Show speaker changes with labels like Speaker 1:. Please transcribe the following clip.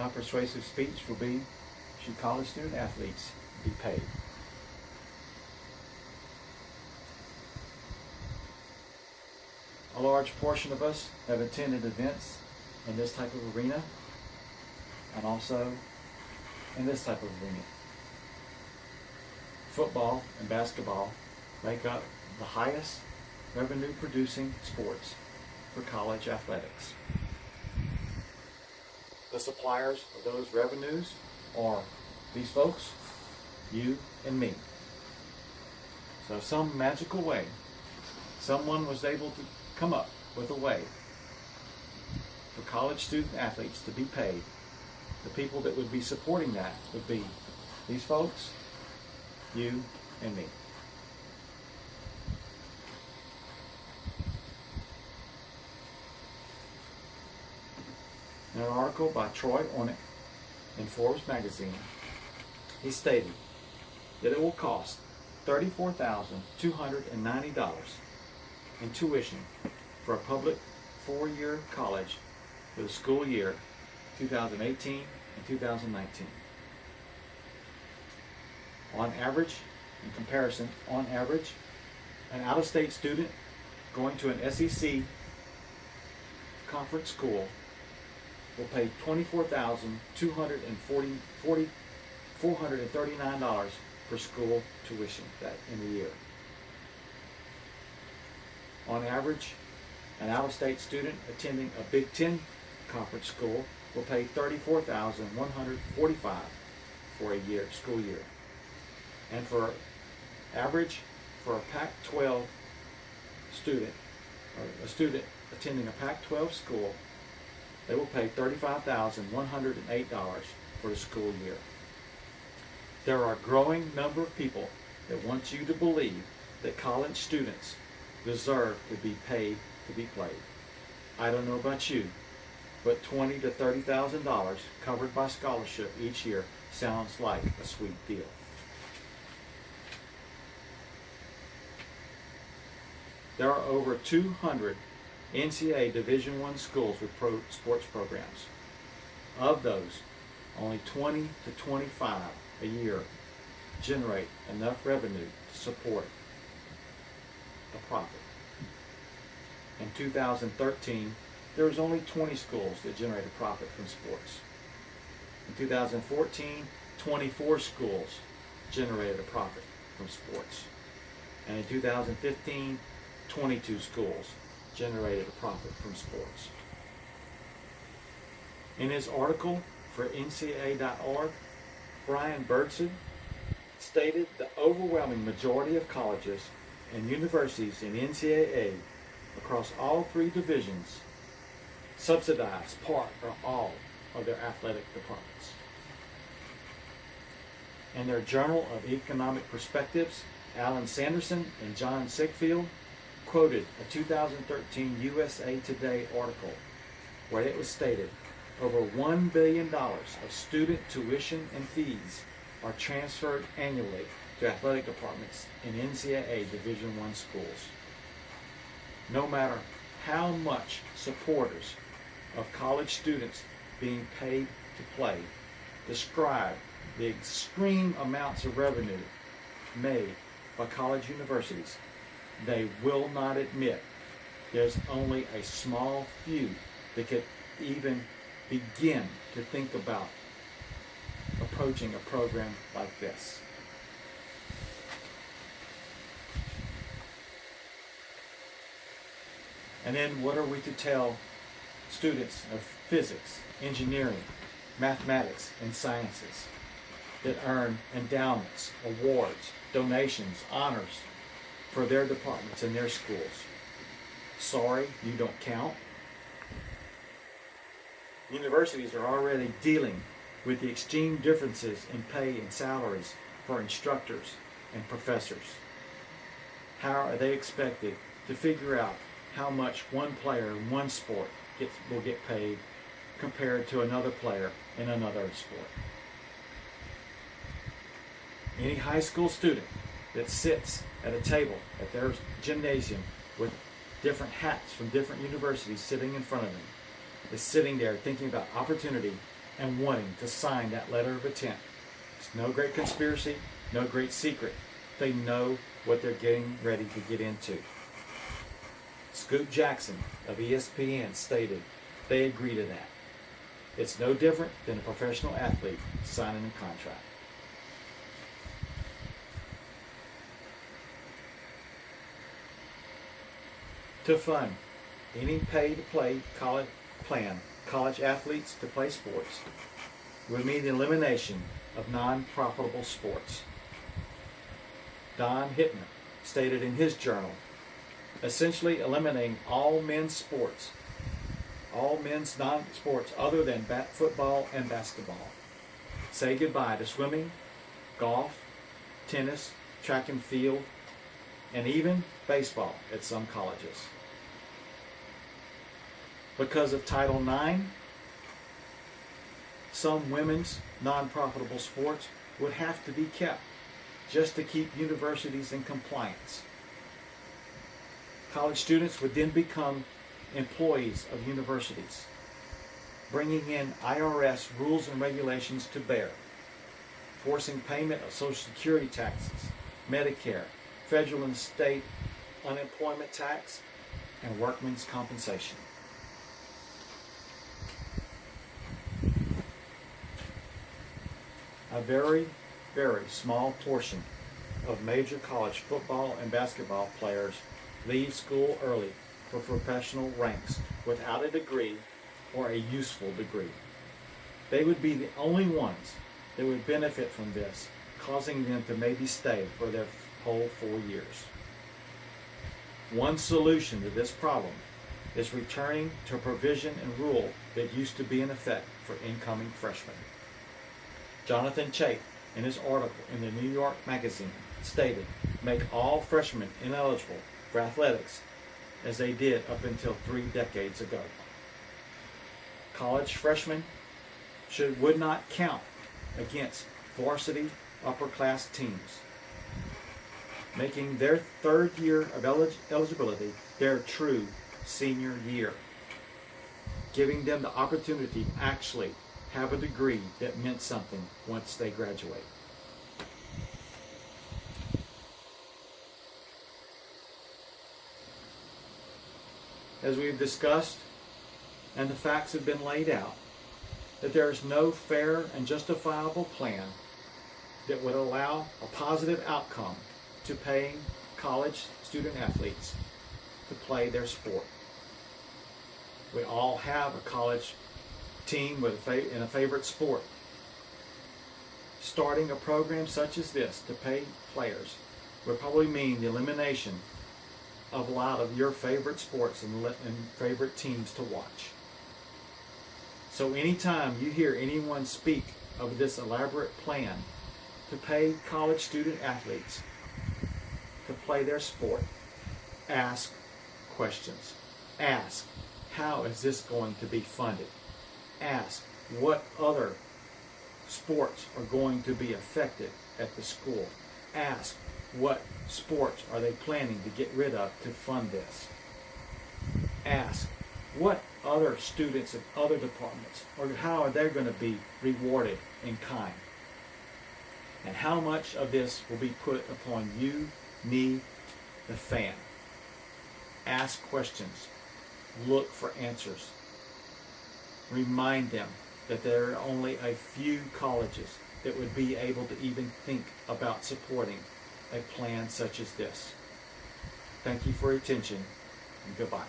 Speaker 1: My persuasive speech will be, should college student athletes be paid? A large portion of us have attended events in this type of arena and also in this type of arena. Football and basketball make up the highest revenue producing sports for college athletics. The suppliers of those revenues are these folks, you and me. So some magical way, someone was able to come up with a way for college student athletes to be paid. The people that would be supporting that would be these folks, you and me. In an article by Troy Ornick in Forbes magazine, he stated that it will cost $34,290 in tuition for a public four-year college for the school year 2018 and 2019. On average, in comparison, on average, an out-of-state student going to an SEC conference school will pay $24,439 for school tuition in a year. On average, an out-of-state student attending a Big Ten conference school will pay $34,145 for a school year. And for average, for a Pac-12 student, or a student attending a Pac-12 school, they will pay $35,108 for the school year. There are a growing number of people that want you to believe that college students deserve to be paid to be played. I don't know about you, but $20,000 to $30,000 covered by scholarship each year sounds like a sweet deal. There are over 200 NCAA Division I schools with sports programs. Of those, only 20 to 25 a year generate enough revenue to support a profit. In 2013, there was only 20 schools that generated profit from sports. In 2014, 24 schools generated a profit from sports. And in 2015, 22 schools generated a profit from sports. In his article for NCAA.org, Brian Bergson stated the overwhelming majority of colleges and universities in NCAA across all three divisions subsidize part or all of their athletic departments. In their Journal of Economic Perspectives, Alan Sanderson and John Sigfield quoted a 2013 USA Today article where it was stated over $1 billion of student tuition and fees are transferred annually to athletic departments in NCAA Division I schools. No matter how much supporters of college students being paid to play describe the extreme amounts of revenue made by college universities, they will not admit there's only a small few that could even begin to think about approaching a program like this. And then what are we to tell students of physics, engineering, mathematics, and sciences that earn endowments, awards, donations, honors for their departments in their schools? Sorry, you don't count. Universities are already dealing with the extreme differences in pay and salaries for instructors and professors. How are they expected to figure out how much one player in one sport will get paid compared to another player in another sport? Any high school student that sits at a table at their gymnasium with different hats from different universities sitting in front of them is sitting there thinking about opportunity and wanting to sign that letter of intent. It's no great conspiracy, no great secret. They know what they're getting ready to get into. Scoop Jackson of ESPN stated they agree to that. It's no different than a professional athlete signing a contract. To fund any pay-to-play college athletes to play sports would mean the elimination of non-profitable sports. Don Hittner stated in his journal, essentially eliminating all men's sports, all men's non-sports other than football and basketball. Say goodbye to swimming, golf, tennis, track and field, and even baseball at some colleges. Because of Title IX, some women's non-profitable sports would have to be kept just to keep universities in compliance. College students would then become employees of universities, bringing in IRS rules and regulations to bear, forcing payment of Social Security taxes, Medicare, federal and state unemployment tax, and workmen's compensation. A very, very small portion of major college football and basketball players leave school early for professional ranks without a degree or a useful degree. They would be the only ones that would benefit from this, causing them to maybe stay for their whole 4 years. One solution to this problem is returning to a provision and rule that used to be in effect for incoming freshmen. Jonathan Chait, in his article in the New York Magazine, stated, make all freshmen ineligible for athletics as they did up until 3 decades ago. College freshmen would not count against varsity upper-class teams, making their 3rd year of eligibility their true senior year, giving them the opportunity to actually have a degree that meant something once they graduate. As we've discussed, and the facts have been laid out, that there is no fair and justifiable plan that would allow a positive outcome to paying college student athletes to play their sport. We all have a college team in a favorite sport. Starting a program such as this to pay players would probably mean the elimination of a lot of your favorite sports and favorite teams to watch. So anytime you hear anyone speak of this elaborate plan to pay college student athletes to play their sport, ask questions. Ask, how is this going to be funded? Ask, what other sports are going to be affected at the school? Ask, what sports are they planning to get rid of to fund this? Ask, what other students in other departments, or how are they going to be rewarded in kind? And how much of this will be put upon you, me, the fan? Ask questions. Look for answers. Remind them that there are only a few colleges that would be able to even think about supporting a plan such as this. Thank you for your attention, and goodbye.